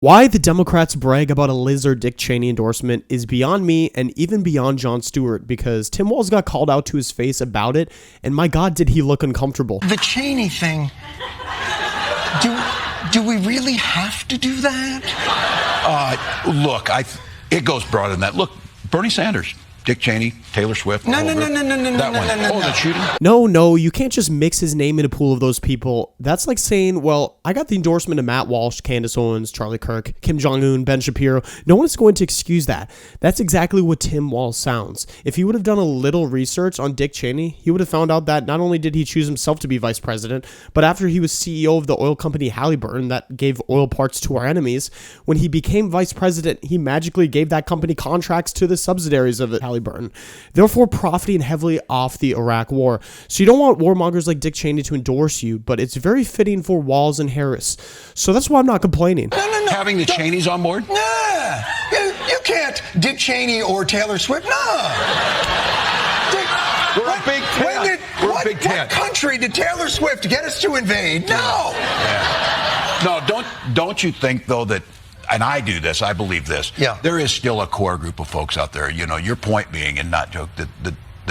Why the Democrats brag about a Liz or Dick Cheney endorsement is beyond me and even beyond Jon Stewart, because Tim Walz got called out to his face about it, and my God, did he look uncomfortable. The Cheney thing, do we really have to do that? Look, it goes broader than that. Look, Bernie Sanders, Dick Cheney, Taylor Swift. No. The shooting? No, you can't just mix his name in a pool of those people. That's like saying, well, I got the endorsement of Matt Walsh, Candace Owens, Charlie Kirk, Kim Jong-un, Ben Shapiro. No one is going to excuse that. That's exactly what Tim Walz sounds. If he would have done a little research on Dick Cheney, he would have found out that not only did he choose himself to be vice president, but after he was CEO of the oil company Halliburton that gave oil parts to our enemies, when he became vice president, he magically gave that company contracts to the subsidiaries of it, Halliburton, therefore profiting heavily off the Iraq war. So you don't want warmongers like Dick Cheney to endorse you, but it's very fitting for Walz and Harris. So that's why I'm not complaining. No. Having the Cheneys on board? Nah, you can't Dick Cheney or Taylor Swift. No. We're a big tent. What country did Taylor Swift get us to invade? No. Yeah. No, don't you think, though, that, and I do this, I believe this, there is still a core group of folks out there, your point being, and not joke, the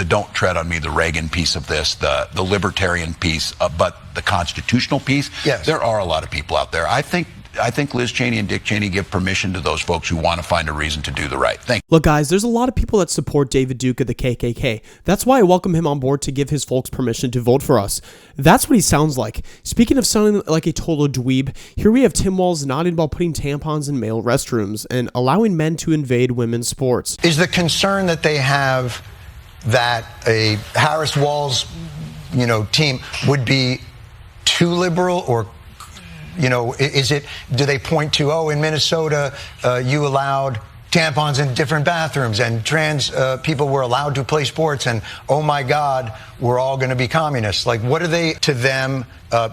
don't tread on me, the Reagan piece of this, the libertarian piece, but the constitutional piece, yes. There are a lot of people out there. I think Liz Cheney and Dick Cheney give permission to those folks who want to find a reason to do the right thing. Look, guys, there's a lot of people that support David Duke of the KKK. That's why I welcome him on board to give his folks permission to vote for us. That's what he sounds like. Speaking of sounding like a total dweeb, here we have Tim Walz nodding about putting tampons in male restrooms and allowing men to invade women's sports. Is the concern that they have that a Harris-Walz, team would be too liberal, or do they point to, in Minnesota, you allowed tampons in different bathrooms and trans people were allowed to play sports, and oh my God, we're all going to be communists? Like, what are they to them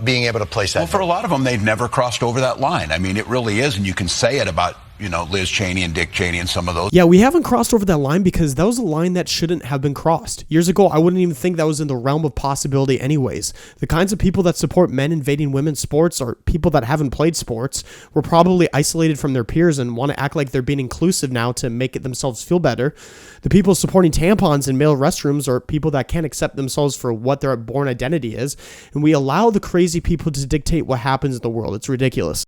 being able to place that? Well, for a lot of them, they've never crossed over that line. I mean, it really is, and you can say it about Liz Cheney and Dick Cheney and some of those. Yeah, we haven't crossed over that line because that was a line that shouldn't have been crossed. Years ago, I wouldn't even think that was in the realm of possibility anyways. The kinds of people that support men invading women's sports are people that haven't played sports, were probably isolated from their peers and want to act like they're being inclusive now to make it themselves feel better. The people supporting tampons in male restrooms are people that can't accept themselves for what their born identity is, and we allow the crazy people to dictate what happens in the world. It's ridiculous.